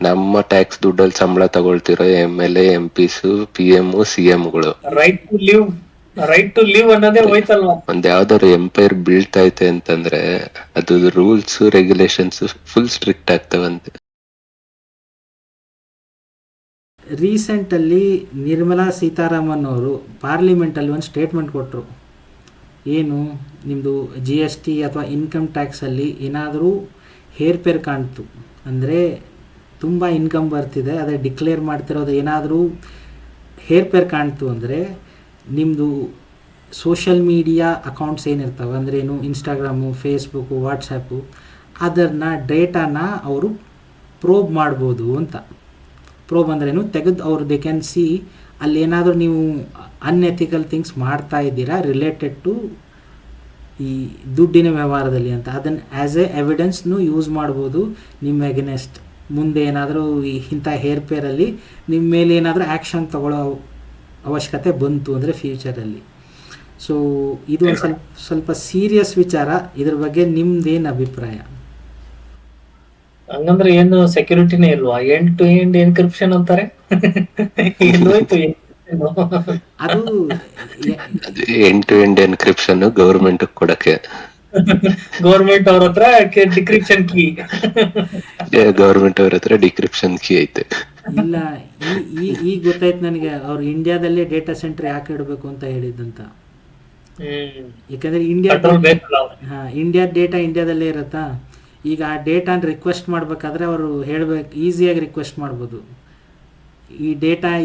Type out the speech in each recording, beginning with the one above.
ನಮ್ಮ ಟ್ಯಾಕ್ಸ್ ದುಡ್ಡಲ್ಲಿ ಸಂಬಳ ತಗೊಳ್ತಿರೋ MLA MPs PM CMಗಳು ರೈಟ್ ಟು ಲಿವ್ ಅನ್ನೋದೇ ಹೋಯ್ತಲ್ವಾ. ಒಂದ್ ಯಾವ್ದಾದ್ರು ಎಂಪೈರ್ ಬೀಳ್ತೈತೆ ಅಂತಂದ್ರೆ ಅದು ರೂಲ್ಸ್ ರೆಗ್ಯುಲೇಷನ್ಸ್ ಫುಲ್ ಸ್ಟ್ರಿಕ್ಟ್ ಆಗ್ತವಂತೆ. ರೀಸೆಂಟಲ್ಲಿ ನಿರ್ಮಲಾ ಸೀತಾರಾಮನ್ ಅವರು ಪಾರ್ಲಿಮೆಂಟಲ್ಲಿ ಒಂದು ಸ್ಟೇಟ್ಮೆಂಟ್ ಕೊಟ್ಟರು. ಏನು ನಿಮ್ಮದು GST ಅಥವಾ ಇನ್ಕಮ್ ಟ್ಯಾಕ್ಸಲ್ಲಿ ಏನಾದರೂ ಹೇರ್ಪೇರ್ ಕಾಣ್ತು ಅಂದರೆ ತುಂಬ ಇನ್ಕಮ್ ಬರ್ತಿದೆ, ಅದೇ ಡಿಕ್ಲೇರ್ ಮಾಡ್ತಿರೋದು ಏನಾದರೂ ಹೇರ್ಪೇರ್ ಕಾಣ್ತು ಅಂದರೆ ನಿಮ್ಮದು ಸೋಷಲ್ ಮೀಡಿಯಾ ಅಕೌಂಟ್ಸ್ ಏನಿರ್ತವೆ ಅಂದರೆ ಏನು ಇನ್ಸ್ಟಾಗ್ರಾಮು, ಫೇಸ್ಬುಕ್ಕು, ವಾಟ್ಸಪ್ಪು, ಅದನ್ನು ಡೇಟಾನ ಅವರು ಪ್ರೋಬ್ ಮಾಡ್ಬೋದು ಅಂತ. ಪ್ರೋಬ್ ಅಂದ್ರೇನು ತೆಗೆದು ಅವರು ದೇ ಕ್ಯಾನ್ ಸಿ ಅಲ್ಲಿ ಏನಾದರೂ ನೀವು ಅನ್ಎಥಿಕಲ್ ಥಿಂಗ್ಸ್ ಮಾಡ್ತಾ ಇದ್ದೀರಾ ರಿಲೇಟೆಡ್ ಟು ಈ ದುಡ್ಡಿನ ವ್ಯವಹಾರದಲ್ಲಿ ಅಂತ. ಅದನ್ನು ಆ್ಯಸ್ ಎ ಎವಿಡೆನ್ಸ್ನು ಯೂಸ್ ಮಾಡ್ಬೋದು ನಿಮ್ಮ ಎಗನೆಸ್ಟ್. ಮುಂದೆ ಏನಾದರೂ ಇಂಥ ಹೇರ್ಪೇರಲ್ಲಿ ನಿಮ್ಮ ಮೇಲೆ ಏನಾದರೂ ಆ್ಯಕ್ಷನ್ ತಗೊಳ್ಳೋ ಅವಶ್ಯಕತೆ ಬಂತು ಅಂದರೆ ಫ್ಯೂಚರಲ್ಲಿ. ಸೊ ಇದು ಒಂದು ಸ್ವಲ್ಪ ಸೀರಿಯಸ್ ವಿಚಾರ. ಇದ್ರ ಬಗ್ಗೆ ನಿಮ್ದೇನು ಅಭಿಪ್ರಾಯ? ಹಂಗಂದ್ರೆ ಏನು ಸೆಕ್ಯೂರಿಟಿನೇ ಇಲ್ವಾ? ಎಂಡ್ ಟು ಎಂಡ್ ಎನ್ಕ್ರಿಪ್ಷನ್ ಅಂತಾರೆ. ಎಲ್ಲೋಯ್ತು ಅದು end to end encryption government ಕೊಡಕ್ಕೆ ಗೌರ್ಮೆಂಟ್ ಅವ್ರ ಹತ್ರ ಡಿಕ್ರಿಪ್ಷನ್ ಕೀ, ಗವರ್ಮೆಂಟ್ ಅವ್ರ ಹತ್ರ ಡಿಕ್ರಿಪ್ಷನ್ ಕೀ ಐತೆ. ಇಲ್ಲ, ಈಗ ಗೊತ್ತಾಯ್ತು ನನಗೆ ಅವ್ರು ಇಂಡಿಯಾದಲ್ಲೇ ಡೇಟಾ ಸೆಂಟರ್ ಯಾಕೆ ಇಡಬೇಕು ಅಂತ ಹೇಳಿದ್ದಂತ. ಯಾಕಂದರೆ ಇಂಡಿಯಾ ಡೇಟಾ ಇಂಡಿಯಾದಲ್ಲೇ ಇರುತ್ತಾ. ಈಗ ಆ ಡೇಟಾನ ರಿಕ್ವೆಸ್ಟ್ ಮಾಡಬೇಕಾದ್ರೆ ಅವರು ಹೇಳಬೇಕು, ಈಸಿಯಾಗಿ ರಿಕ್ವೆಸ್ಟ್ ಮಾಡ್ಬೋದು,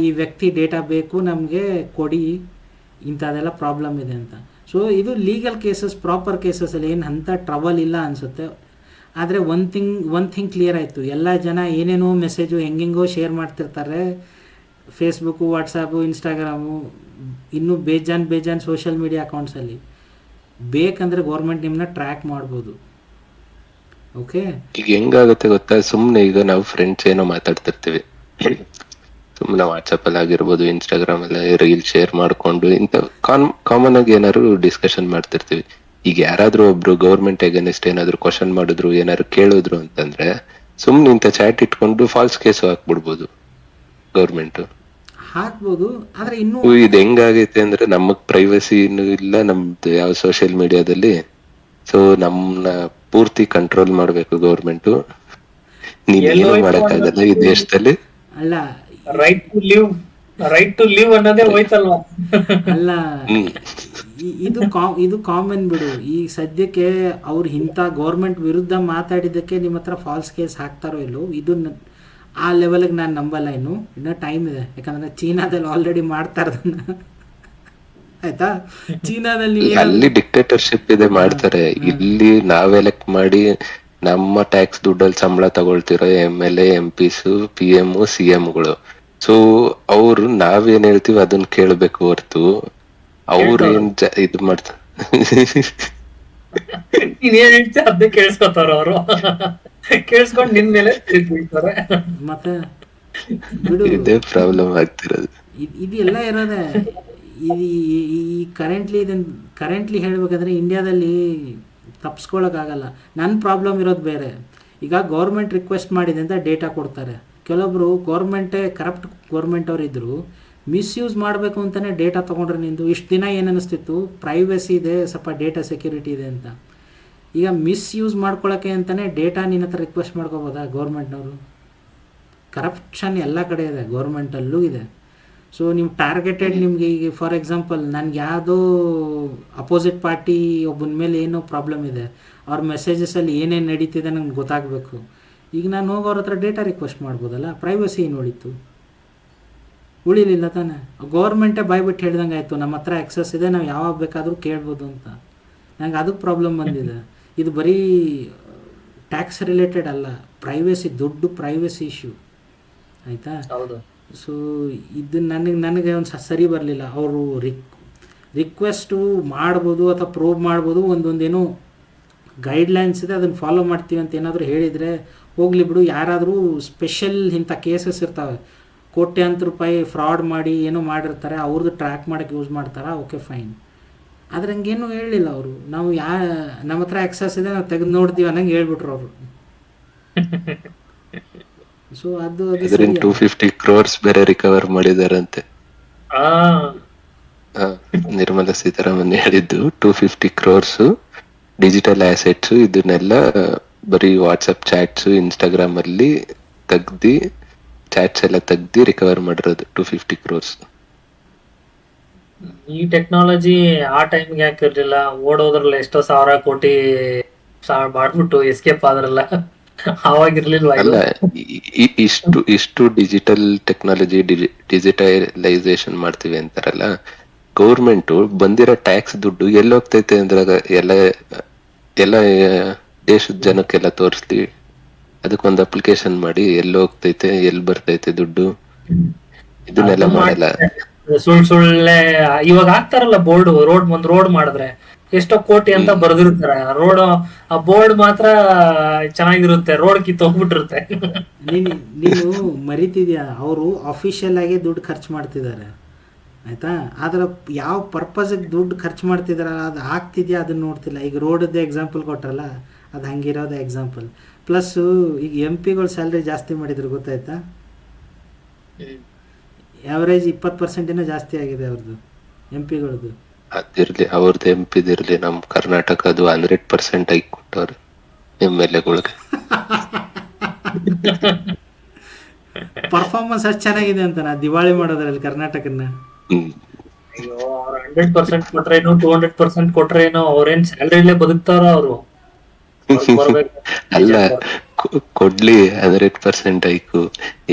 ಈ ವ್ಯಕ್ತಿ ಡೇಟಾ ಬೇಕು ನಮಗೆ ಕೊಡಿ, ಇಂಥದ್ದೆಲ್ಲ ಪ್ರಾಬ್ಲಮ್ ಇದೆ ಅಂತ. ಸೊ ಇದು ಲೀಗಲ್ ಕೇಸಸ್, ಪ್ರಾಪರ್ ಕೇಸಸಲ್ಲಿ ಏನು ಅಂಥ ಟ್ರಬಲ್ ಇಲ್ಲ ಅನಿಸುತ್ತೆ. ಆದರೆ ಒನ್ ಥಿಂಗ್ ಕ್ಲಿಯರ್ ಆಯಿತು, ಎಲ್ಲ ಜನ ಏನೇನೋ ಮೆಸೇಜು ಹೆಂಗೆಂಗೋ ಶೇರ್ ಮಾಡ್ತಿರ್ತಾರೆ ಫೇಸ್ಬುಕ್ಕು, ವಾಟ್ಸಪ್ಪು, ಇನ್ಸ್ಟಾಗ್ರಾಮು, ಇನ್ನೂ ಬೇಜಾನ್ ಸೋಷಿಯಲ್ ಮೀಡಿಯಾ ಅಕೌಂಟ್ಸಲ್ಲಿ. ಬೇಕಂದರೆ ಗೌರ್ಮೆಂಟ್ ನಿಮ್ಮನ್ನ ಟ್ರ್ಯಾಕ್ ಮಾಡ್ಬೋದು. ಓಕೆ, ಈಗ ಹೆಂಗಾಗುತ್ತೆ ಗೊತ್ತಾ, ಸುಮ್ನೆ ಈಗ ನಾವು ಫ್ರೆಂಡ್ಸ್ ಏನೋ ಮಾತಾಡ್ತಿರ್ತೀವಿ, ಸುಮ್ಮನೆ ವಾಟ್ಸಪ್ ಅಲ್ಲಿ ಆಗಿರ್ಬೋದು, ಇನ್ಸ್ಟಾಗ್ರಾಮ್ ಅಲ್ಲಿ ರೀಲ್ ಶೇರ್ ಮಾಡ್ಕೊಂಡು ಇಂಥ ಕಾಮನ್ ಆಗಿ ಏನಾದ್ರು ಡಿಸ್ಕಷನ್ ಮಾಡ್ತಿರ್ತೀವಿ. ಈಗ ಯಾರಾದ್ರೂ ಒಬ್ರು ಗೌರ್ಮೆಂಟ್ ಅಗೇನೆಸ್ಟ್ ಏನಾದ್ರು ಕ್ವಶನ್ ಮಾಡಿದ್ರು, ಏನಾದ್ರು ಕೇಳಿದ್ರು ಅಂತಂದ್ರೆ ಸುಮ್ನೆ ಇಂಥ ಚಾಟ್ ಇಟ್ಕೊಂಡು ಫಾಲ್ಸ್ ಕೇಸು ಹಾಕ್ಬಿಡ್ಬೋದು ಗೌರ್ಮೆಂಟ್. ಹಾಕ್ಬೋದು, ಆದ್ರೆ ಇನ್ನೂ ಇದು ಹೆಂಗಾಗೈತೆ ಅಂದ್ರೆ ನಮಗ್ ಪ್ರೈವಸಿ ಇನ್ನೂ ಇಲ್ಲ ನಮ್ದು ಯಾವ ಸೋಷಿಯಲ್ ಮೀಡಿಯಾದಲ್ಲಿ. ಸೊ ನಮ್ನ ಪೂರ್ತಿ ಕಂಟ್ರೋಲ್ ಮಾಡ್ಬೇಕು ಗೌರ್ಮೆಂಟ್. ನೀವೇನು ಮಾಡಕ್ಕಾಗಲ್ಲ ಈ ದೇಶದಲ್ಲಿ. ಅಲ್ಲ, ರೈಟ್ ಟು ಲಿವ್ ಅನ್ನೋದೇ ಹೋಯ್ತಲ್ವಾ. ಅಲ್ಲ, ಇದು ಕಾಮನ್ ಬಿಡು. ಈ ಸದ್ಯಕ್ಕೆ ಅವ್ರು ಇಂಥ ಗೌರ್ಮೆಂಟ್ ವಿರುದ್ಧ ಮಾತಾಡಿದ್ದಕ್ಕೆ ನಿಮ್ಮ ಹತ್ರ ಫಾಲ್ಸ್ ಕೇಸ್ ಹಾಕ್ತಾರೋ ಇಲ್ಲೋ, ಇದು ಆ ಲೆವೆಲ್ಗೆ ನಾನು ನಂಬಲ್ಲ. ಇನ್ನೂ ಟೈಮ್ ಇದೆ. ಯಾಕಂದ್ರೆ ಚೀನಾದಲ್ಲಿ ಆಲ್ರೆಡಿ ಮಾಡ್ತಾ ಇರೋದನ್ನ, ಆಯ್ತಾ, ಚೀನಾದಲ್ಲಿ ಅಲ್ಲಿ ಡಿಕ್ಟೇಟರ್ಶಿಪ್ ಇದೆ, ಮಾಡ್ತಾರೆ. ಇಲ್ಲಿ ನಾವ್ ಎಲೆಕ್ಟ್ ಮಾಡಿ ನಮ್ಮ ಟ್ಯಾಕ್ಸ್ ದುಡ್ಡಲ್ಲಿ ಸಂಬಳ ತಗೊಳ್ತಿರೋ MLA MPs PM CMಗಳು. ಸೊ ಅವ್ರು ನಾವೇನ್ ಹೇಳ್ತೀವಿ ಅದನ್ನ ಕೇಳ್ಬೇಕು ಹೊರ್ತು ಅವ್ರು ಏನ್ ಇದು ಮಾಡ್ತಾರೆ ನೀನ್ ಹೇಳ್ತಿ ಅದನ್ನ ಕೇಳಿಸ್ಕೊತಾರ ಅವರು, ಕೇಳಿಸ್ಕೊಂಡು ನಿನ್ ಮೇಲೆ ಬೀಳ್ತಾರೆ. ಮತ್ತೆ ಬಿಡು, ಇದೇ ಪ್ರಾಬ್ಲಮ್ ಆಗ್ತಿರೋದು. ಇದು ಎಲ್ಲ ಇರೋದೆ. ಈ ಕರೆಂಟ್ಲಿ ಹೇಳ್ಬೇಕಂದ್ರೆ ಇಂಡಿಯಾದಲ್ಲಿ ತಪ್ಪಿಸ್ಕೊಳಕ್ಕಾಗಲ್ಲ. ನನ್ನ ಪ್ರಾಬ್ಲಮ್ ಇರೋದು ಬೇರೆ. ಈಗ ಗೌರ್ಮೆಂಟ್ ರಿಕ್ವೆಸ್ಟ್ ಮಾಡಿದೆ ಅಂತ ಡೇಟಾ ಕೊಡ್ತಾರೆ. ಕೆಲವೊಬ್ರು ಕರಪ್ಟ್ ಗೌರ್ಮೆಂಟ್ ಅವ್ರು ಇದ್ರು ಮಿಸ್ಯೂಸ್ ಮಾಡಬೇಕು ಅಂತಲೇ ಡೇಟಾ ತೊಗೊಂಡ್ರೆ ನಿಂದು ಇಷ್ಟು ದಿನ ಏನು ಅನ್ನಿಸ್ತಿತ್ತು, ಪ್ರೈವಸಿ ಇದೆ, ಸ್ವಲ್ಪ ಡೇಟಾ ಸೆಕ್ಯೂರಿಟಿ ಇದೆ ಅಂತ. ಈಗ ಮಿಸ್ಯೂಸ್ ಮಾಡ್ಕೊಳ್ಳೋಕ್ಕೆ ಅಂತಲೇ ಡೇಟಾ ನಿನ್ನ ಹತ್ರ ರಿಕ್ವೆಸ್ಟ್ ಮಾಡ್ಕೋಬೋದಾ ಗೌರ್ಮೆಂಟ್ನವರು? ಕರಪ್ಷನ್ ಎಲ್ಲ ಕಡೆ ಇದೆ, ಗೌರ್ಮೆಂಟಲ್ಲೂ ಇದೆ. ಸೊ ನೀವು ಟಾರ್ಗೆಟೆಡ್, ನಿಮಗೆ ಈಗ ಫಾರ್ ಎಕ್ಸಾಂಪಲ್ ನನಗೆ ಯಾವುದೋ ಅಪೋಸಿಟ್ ಪಾರ್ಟಿ ಒಬ್ಬನ ಮೇಲೆ ಏನೋ ಪ್ರಾಬ್ಲಮ್ ಇದೆ, ಅವ್ರ ಮೆಸೇಜಸಲ್ಲಿ ಏನೇನು ನಡೀತಿದೆ ನನಗೆ ಗೊತ್ತಾಗಬೇಕು. ಈಗ ನಾನು ಹೋಗಿ ಅವ್ರ ಹತ್ರ ಡೇಟಾ ರಿಕ್ವೆಸ್ಟ್ ಮಾಡ್ಬೋದಲ್ಲ, ಪ್ರೈವಸಿ ಏನು ಉಳಿತು? ಉಳಿಲಿಲ್ಲ ತಾನೆ. ಗೌರ್ಮೆಂಟೇ ಬಾಯ್ಬಿಟ್ಟು ಹೇಳ್ದಂಗೆ ಆಯಿತು, ನಮ್ಮ ಹತ್ರ ಆ್ಯಕ್ಸಸ್ ಇದೆ, ನಾವು ಯಾವಾಗ ಬೇಕಾದರೂ ಕೇಳ್ಬೋದು ಅಂತ. ನನಗೆ ಅದಕ್ಕೆ ಪ್ರಾಬ್ಲಮ್ ಬಂದಿದೆ. ಇದು ಬರೀ ಟ್ಯಾಕ್ಸ್ ರಿಲೇಟೆಡ್ ಅಲ್ಲ, ಪ್ರೈವಸಿ, ದೊಡ್ಡ ಪ್ರೈವಸಿ ಇಶ್ಯೂ, ಆಯಿತಾ. ಸೊ ಇದು ನನಗೆ ಒಂದು ಸರಿ ಬರಲಿಲ್ಲ. ಅವರು ರಿಕ್ವೆಸ್ಟು ಮಾಡ್ಬೋದು ಅಥವಾ ಪ್ರೋಬ್ ಮಾಡ್ಬೋದು, ಒಂದೊಂದೇನೋ ಗೈಡ್ಲೈನ್ಸ್ ಇದೆ, ಅದನ್ನು ಫಾಲೋ ಮಾಡ್ತೀವಿ ಅಂತ ಏನಾದರೂ ಹೇಳಿದರೆ ಹೋಗಲಿ ಬಿಡು. ಯಾರಾದರೂ ಸ್ಪೆಷಲ್ ಇಂಥ ಕೇಸಸ್ ಇರ್ತವೆ, ಕೋಟ್ಯಾಂತರ ರೂಪಾಯಿ ಫ್ರಾಡ್ ಮಾಡಿ ಏನೋ ಮಾಡಿರ್ತಾರೆ, ಅವ್ರದ್ದು ಟ್ರ್ಯಾಕ್ ಮಾಡೋಕ್ಕೆ ಯೂಸ್ ಮಾಡ್ತಾರೆ, ಓಕೆ ಫೈನ್. ಆದರೆ ಹಂಗೇನು ಹೇಳಲಿಲ್ಲ ಅವರು. ನಾವು ನಮ್ಮ ಹತ್ರ ಆ್ಯಕ್ಸಸ್ ಇದೆ, ನಾವು ತೆಗೆದು ನೋಡ್ತೀವಿ ಅನ್ನಂಗೆ ಹೇಳ್ಬಿಟ್ರು ಅವರು. ಸೊ ಅದು ಅದರಿಂದ ಸರಿ. 250 ಕ್ರೋರ್ಸ್ ಬೇರೆ ರಿಕವರ್ ಮಾಡಿದಾರಂತೆ. ಆ ನಿರ್ಮಲಾ ಸೀತಾರಾಮನ್ ಹೇಳಿದ್ದು 250 ಕ್ರೋರ್ಸ್ ಡಿಜಿಟಲ್ ಆಸೆಟ್ಸ್ ಇದನ್ನೆಲ್ಲ ಬರೀ ವಾಟ್ಸಪ್ ಚಾಟ್ಸ್ ಇನ್ಸ್ಟಾಗ್ರಾಮ್ ಅಲ್ಲಿ ತೆಗ್ದಿ ಚಾಟ್ಸ್ ಎಲ್ಲ ತೆಗ್ದಿ ರಿಕವರ್ ಮಾಡಿರೋದು 250 ಕ್ರೋರ್ಸ್. ಈ ಟೆಕ್ನಾಲಜಿ ಆ ಟೈಮ್ಗೆ ಯಾಕೆ ಇರ್ಲಿಲ್ಲ? ಓಡೋದ್ರಲ್ಲ ಎಷ್ಟೋ ಸಾವಿರ ಕೋಟಿ ಮಾಡ್ಬಿಟ್ಟು ಎಸ್ಕೇಪ್ ಆದ್ರಲ್ಲ, ಅವಾಗಿರ್ಲಿಲ್ವಾ ಇದು? ಅಲ್ಲ, ಇಷ್ಟು ಡಿಜಿಟಲ್ ಟೆಕ್ನಾಲಜಿ ಡಿಜಿಟಲೈಸೇಷನ್ ಮಾಡ್ತೀವಿ ಅಂತಾರಲ್ಲ, ಗೌರ್ಮೆಂಟ್ ಬಂದಿರೋ ಟ್ಯಾಕ್ಸ್ ದುಡ್ಡು ಎಲ್ಲಿ ಹೋಗ್ತೈತೆ ಅಂದ್ರಾಗ ಎಲ್ಲ ದೇಶದ ಜನಕ್ಕೆಲ್ಲ ತೋರಿಸ್ಲಿ, ಅದಕ್ಕೊಂದು ಅಪ್ಲಿಕೇಶನ್ ಮಾಡಿ ಎಲ್ಲಿ ಹೋಗ್ತೈತೆ ಎಲ್ಲಿ ಬರ್ತೈತೆ ದುಡ್ಡು, ಇದನ್ನೆಲ್ಲ ಅದು ಮಾಡಲ್ಲ. ಸುಳ್ಳೆ ಇವಾಗ ಹಾಕ್ತಾರಲ್ಲ ಬೋರ್ಡ್, ಒಂದ್ ರೋಡ್ ಮಾಡಿದ್ರೆ ಎಷ್ಟೋ ಕೋಟಿ ಅಂತ ಬರ್ದಿರ್ತಾರೆ. ರೋಡ್ ಆ ಬೋರ್ಡ್ ಮಾತ್ರ ಚೆನ್ನಾಗಿರುತ್ತೆ, ರೋಡ್ ಕಿತ್ತೋಗ್ಬಿಟ್ಟಿರುತ್ತೆ. ನೀನು ಮರಿತಿದ್ಯಾ, ಅವರು ಅಫಿಷಿಯಲ್ ಆಗಿ ದುಡ್ಡು ಖರ್ಚು ಮಾಡ್ತಿದ್ದಾರೆ ಆಯ್ತಾ, ಆದ್ರೆ ಯಾವ ಪರ್ಪಸ್ಗೆ ದುಡ್ಡು ಖರ್ಚು ಮಾಡ್ತಿದಾರ ಅದು ಆಗ್ತಿದ್ಯಾ ಅದನ್ನ ನೋಡ್ತಿಲ್ಲ. ಈಗ ರೋಡದ್ದೇ ಎಕ್ಸಾಂಪಲ್ ಕೊಟ್ರಲ್ಲ, ಅದು ಹಂಗಿರೋದೇ ಎಕ್ಸಾಂಪಲ್. ಪ್ಲಸ್ಸು ಈಗ MP ಗಳು ಸ್ಯಾಲ್ರಿ ಜಾಸ್ತಿ ಮಾಡಿದ್ರು ಗೊತ್ತಾಯ್ತಾ, ಆವ್ರೇಜ್ 20% ಜಾಸ್ತಿ ಆಗಿದೆ ಅವ್ರದ್ದು MP ಗಳದ್ದು. ಅದಿರ್ಲಿ, ಅವ್ರದ್ದು MP ನಮ್ ಕರ್ನಾಟಕದು 100% ಹೈಕ್ ಕೊಟ್ಟವ್ರು MLA-ಗಳಿಗೆ. ಪರ್ಫಾರ್ಮೆನ್ಸ್ ಅಷ್ಟು ಚೆನ್ನಾಗಿದೆ ಅಂತ ನಾ ದಿವಾಳಿ ಮಾಡೋದ್ರಲ್ಲಿ ಕರ್ನಾಟಕನ. ಅಯ್ಯೋ, ಅವ್ರು 100% ಕೊಟ್ರೇನು 200% ಕೊಟ್ರೇನು ಅವ್ರೇನ್ ಸ್ಯಾಲ್ರಿಲೇ ಬದುಕ್ತಾರ ಅವರು? ಅಲ್ಲ, ಕೊಡ್ಲಿ 100% ಹೈಕು,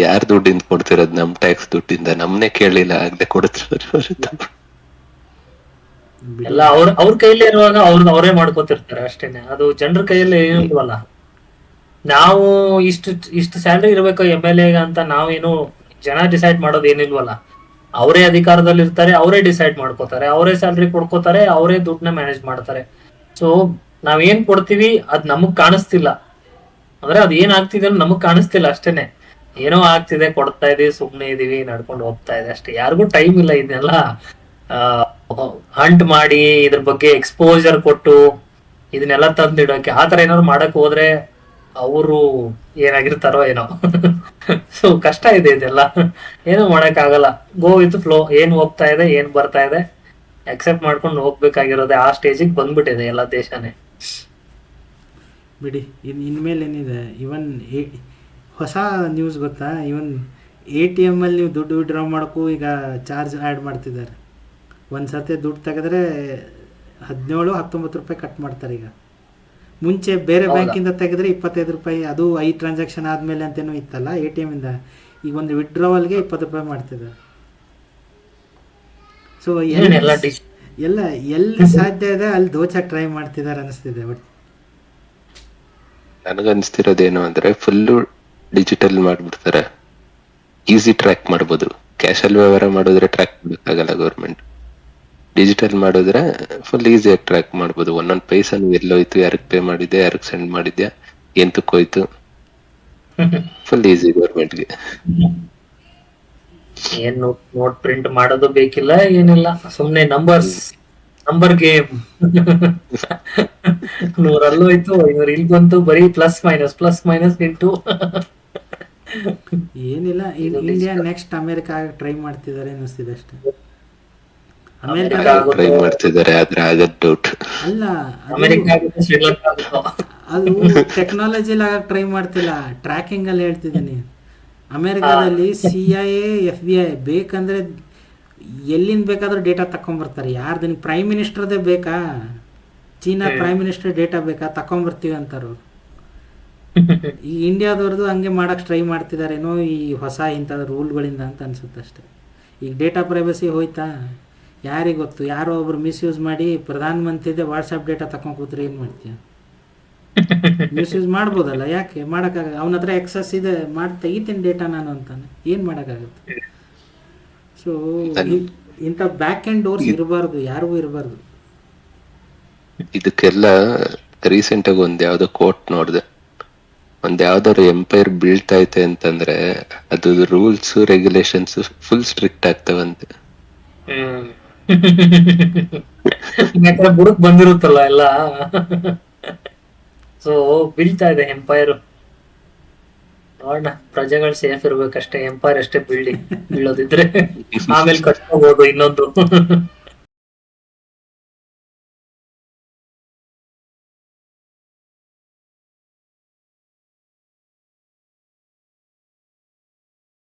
ಯಾರ್ ದುಡ್ಡಿಂದ ಕೊಡ್ತಿರೋದ್? ನಮ್ ಟ್ಯಾಕ್ಸ್ ದುಡ್ಡಿಂದ. ನಮ್ನೆ ಕೇಳಿಲ್ಲ, ಆಗ್ಲೇ ಕೊಡ್ತಿರೋದು. ಎಲ್ಲ ಅವ್ರ ಕೈಲಿ ಇರುವಾಗ ಅವರೇ ಮಾಡ್ಕೋತಿರ್ತಾರೆ ಅಷ್ಟೇನೆ. ಅದು ಜನರ ಕೈಯಲ್ಲಿ ಏನಿಲ್ವಲ್ಲ. ನಾವು ಇಷ್ಟು ಸ್ಯಾಲ್ರಿ ಇರ್ಬೇಕು MLA ಅಂತ ನಾವೇನು ಜನ ಡಿಸೈಡ್ ಮಾಡೋದು ಏನಿಲ್ವಲ್ಲ. ಅವರೇ ಅಧಿಕಾರದಲ್ಲಿ ಇರ್ತಾರೆ, ಅವರೇ ಡಿಸೈಡ್ ಮಾಡ್ಕೋತಾರೆ, ಅವರೇ ಸ್ಯಾಲ್ರಿ ಕೊಡ್ಕೋತಾರೆ, ಅವರೇ ದುಡ್ಡನ್ನ ಮ್ಯಾನೇಜ್ ಮಾಡ್ತಾರೆ. ಸೊ ನಾವೇನ್ ಕೊಡ್ತೀವಿ ಅದ್ ನಮಗ್ ಕಾಣಿಸ್ತಿಲ್ಲ, ಅಂದ್ರೆ ಅದ್ ಏನ್ ಆಗ್ತಿದೆ ಅಂತ ನಮಗ್ ಕಾಣಿಸ್ತಿಲ್ಲ ಅಷ್ಟೇನೆ. ಏನೋ ಆಗ್ತಿದೆ, ಕೊಡ್ತಾ ಇದೀವಿ, ಸುಮ್ನೆ ಇದೀವಿ, ನಡ್ಕೊಂಡು ಹೋಗ್ತಾ ಇದೆ ಅಷ್ಟೇ. ಯಾರಿಗೂ ಟೈಮ್ ಇಲ್ಲ ಇದನ್ನೆಲ್ಲ ಹಂಟ್ ಮಾಡಿ ಇದ್ರ ಬಗ್ಗೆ ಎಕ್ಸ್ಪೋಜರ್ ಕೊಟ್ಟು ಇದನ್ನೆಲ್ಲ ತಂದಿಡೋಕೆ. ಆತರ ಏನಾದ್ರು ಮಾಡಕ್ ಹೋದ್ರೆ ಅವರು ಏನಾಗಿರ್ತಾರೋ ಏನೋ. ಸೊ ಕಷ್ಟ ಇದೆ ಇದೆಲ್ಲ, ಏನೋ ಮಾಡಕ್ ಆಗಲ್ಲ. ಗೋ ವಿತ್ ಫ್ಲೋ, ಏನ್ ಹೋಗ್ತಾ ಇದೆ ಏನ್ ಬರ್ತಾ ಇದೆ ಅಕ್ಸೆಪ್ಟ್ ಮಾಡ್ಕೊಂಡು ಹೋಗ್ಬೇಕಾಗಿರೋದೆ. ಆ ಸ್ಟೇಜಿಗೆ ಬಂದ್ಬಿಟ್ಟಿದೆ ಎಲ್ಲ ದೇಶನೇ. ಬಿಡಿ, ಇನ್ಮೇಲೆ ಏನಿದೆ, ಇವನ್ ಹೊಸ ನ್ಯೂಸ್ ಗೊತ್ತಾ, ಇವನ್ ATM ಅಲ್ಲಿ ನೀವು ದುಡ್ಡು ವಿಡ್ರಾ ಮಾಡೋಕ್ಕೂ ಈಗ ಚಾರ್ಜ್ ಆ್ಯಡ್ ಮಾಡ್ತಿದ್ದಾರೆ. ಒಂದು ಸರ್ತಿ ದುಡ್ಡು ತೆಗೆದ್ರೆ 17-19 ರೂಪಾಯಿ ಕಟ್ ಮಾಡ್ತಾರೆ ಈಗ. ಮುಂಚೆ ಬೇರೆ ಬ್ಯಾಂಕಿಂದ ತೆಗೆದ್ರೆ 25 ರೂಪಾಯಿ, ಅದು 5 ಟ್ರಾನ್ಸಾಕ್ಷನ್ ಆದಮೇಲೆ ಅಂತೇನೋ ಇತ್ತಲ್ಲ ATM ಇಂದ. ಈಗ ಒಂದು ವಿಡ್ರಾವಲ್ಗೆ 20 ರೂಪಾಯಿ ಮಾಡ್ತಿದ್ದಾರೆ. ಸೊ ಎಲ್ಲಿ ಸಾಧ್ಯ ಇದೆ ಅಲ್ಲಿ ದೋಚಕ್ಕೆ ಟ್ರೈ ಮಾಡ್ತಿದ್ದಾರೆ ಅನಿಸ್ತಿದೆ. ಬಟ್ ನನಗನ್ಸ್ತಿರೋದೇನು ಅಂದ್ರೆ ಫುಲ್ಲು ಡಿಜಿಟಲ್ ಮಾಡ್ಬಿಡ್ತಾರೆ, ಈಸಿ ಟ್ರ್ಯಾಕ್ ಮಾಡ್ಬೋದು. ಕ್ಯಾಶಲ್ಲಿ ವ್ಯವಹಾರ ಮಾಡಿದ್ರೆ ಟ್ರ್ಯಾಕ್ ಮಾಡಕ್ಕಾಗಲ್ಲ ಗೌರ್ಮೆಂಟ್. ಡಿಜಿಟಲ್ ಮಾಡಿದ್ರೆ ಫುಲ್ ಈಸಿಯಾಗಿ ಟ್ರ್ಯಾಕ್ ಮಾಡ್ಬೋದು. ಒಂದೊಂದು ಪೈಸಾ ನೀವು ಎಲ್ಲೋಯ್ತು, ಯಾರಿಗೆ ಪೇ ಮಾಡಿದ್ಯಾ, ಯಾರಿಗೆ ಸೆಂಡ್ ಮಾಡಿದ್ಯಾ, ಎಂತಕ್ಕೋಯ್ತು, ಫುಲ್ ಈಸಿ ಗೌರ್ಮೆಂಟ್ಗೆ. ಏನ್ ನೋಟ್ ಪ್ರಿಂಟ್ ಮಾಡೋದು ಬೇಕಿಲ್ಲ, ಏನಿಲ್ಲ, ಸುಮ್ನೆ ನಂಬರ್ ಗೇಮ್. 100 ಹೋಯ್ತು, 500 ಇಲ್ಲಿ ಬಂತು, ಬರೀ ಪ್ಲಸ್ ಮೈನಸ್ ಇಂಟು. ಏನಿಲ್ಲ, ಇಂಡಿಯಾ ನೆಕ್ಸ್ಟ್ ಅಮೆರಿಕಾ ಟ್ರೈ ಮಾಡ್ತಿದ್ದಾರೆ ಅನ್ನಿಸ್ತಿದೆ ಅಷ್ಟೇ. ಟ್ರೈ ಮಾಡ್ತಿದ್ದಾರೆ, ಆದ್ರೆ ಆಗದ್ ಡೌಟ್. ಅಲ್ಲ, ಶ್ರೀಲಂಕಾ ಅದು ಟೆಕ್ನಾಲಜಿಲಿ ಆಗಕ್ಕೆ ಟ್ರೈ ಮಾಡ್ತಿಲ್ಲ, ಟ್ರ್ಯಾಕಿಂಗ್ ಅಲ್ಲಿ ಹೇಳ್ತಿದ್ದೀನಿ. ಅಮೆರಿಕಾದಲ್ಲಿ CIA FBI ಬೇಕಂದ್ರೆ ಎಲ್ಲಿಂದ ಬೇಕಾದ್ರೂ ಡೇಟಾ ತಕೊಂಡ್ಬರ್ತಾರೆ. ಯಾರ್ದು ನಿಮ್ಗೆ ಪ್ರೈಮ್ ಮಿನಿಸ್ಟರ್ದೇ ಬೇಕಾ, ಚೀನಾ ಪ್ರೈಮ್ ಮಿನಿಸ್ಟರ್ ಡೇಟಾ ಬೇಕಾ, ತಕೊಂಡ್ಬರ್ತೀವಿ ಅಂತಾರು. ಈ ಇಂಡಿಯಾದವ್ರದ್ದು ಹಂಗೆ ಮಾಡಕ್ಕೆ ಟ್ರೈ ಮಾಡ್ತಿದಾರೇನೋ ಈ ಹೊಸ ಇಂಥ ರೂಲ್ಗಳಿಂದ ಅಂತ ಅನ್ಸುತ್ತೆ ಅಷ್ಟೇ. ಈಗ ಡೇಟಾ ಪ್ರೈವಸಿ ಹೋಯ್ತಾ ಯಾರಿಗೆ ಗೊತ್ತು. ಯಾರೋ ಒಬ್ರು ಮಿಸ್ಯೂಸ್ ಮಾಡಿ ಪ್ರಧಾನಮಂತ್ರಿದೇ ವಾಟ್ಸಪ್ ಡೇಟಾ ತಗೊಂಡು ಕೂತ್ರೆ ಏನು ಮಾಡ್ತೀಯ? ಮಿಸ್ಯೂಸ್ ಮಾಡ್ಬೋದಲ್ಲ, ಯಾಕೆ ಮಾಡೋಕ್ಕಾಗ? ಅವನ ಹತ್ರ ಎಕ್ಸಸ್ ಇದೆ, ತೆಗಿತೀನಿ ಡೇಟಾ ನಾನು ಅಂತಾನೆ, ಏನು ಮಾಡೋಕ್ಕಾಗುತ್ತೆ? ಸೊ ಇಂಥ ಬ್ಯಾಕ್ ಆ್ಯಂಡ್ ಡೋರ್ಸ್ ಇರಬಾರ್ದು, ಯಾರಿಗೂ ಇರಬಾರ್ದು. ಇದಕ್ಕೆಲ್ಲ ರೀಸೆಂಟ್ ಆಗಿ ಒಂದ್ ಯಾವ್ದೋ ಕೋರ್ಟ್ ನೋಡ್ದೆ, ಒಂದ್ ಯಾವ್ದಾದ್ರು ಎಂಪೈರ್ ಬೀಳ್ತೈತೆ ಅಂತಂದ್ರೆ ಅದು ರೂಲ್ಸ್ ರೆಗ್ಯುಲೇಷನ್ಸ್ ಫುಲ್ ಸ್ಟ್ರಿಕ್ಟ್ ಆಗ್ತಾವಂತೆ. ಬುಡಕ್ ಬಂದಿರುತ್ತಲ್ಲ ಎಲ್ಲ. ಸೊ ಬೀಳ್ತಾ ಇದೆ ಎಂಪೈರ್. ನೋಡೋಣ, ಪ್ರಜೆಗಳು ಸೇಫ್ ಇರ್ಬೇಕಷ್ಟೇ, ಎಂಪೈರ್ ಅಷ್ಟೇ ಬೀಳೋದಿದ್ರೆ ಆಮೇಲೆ ಕಟ್ಕೋಬಹುದು ಇನ್ನೊಂದು.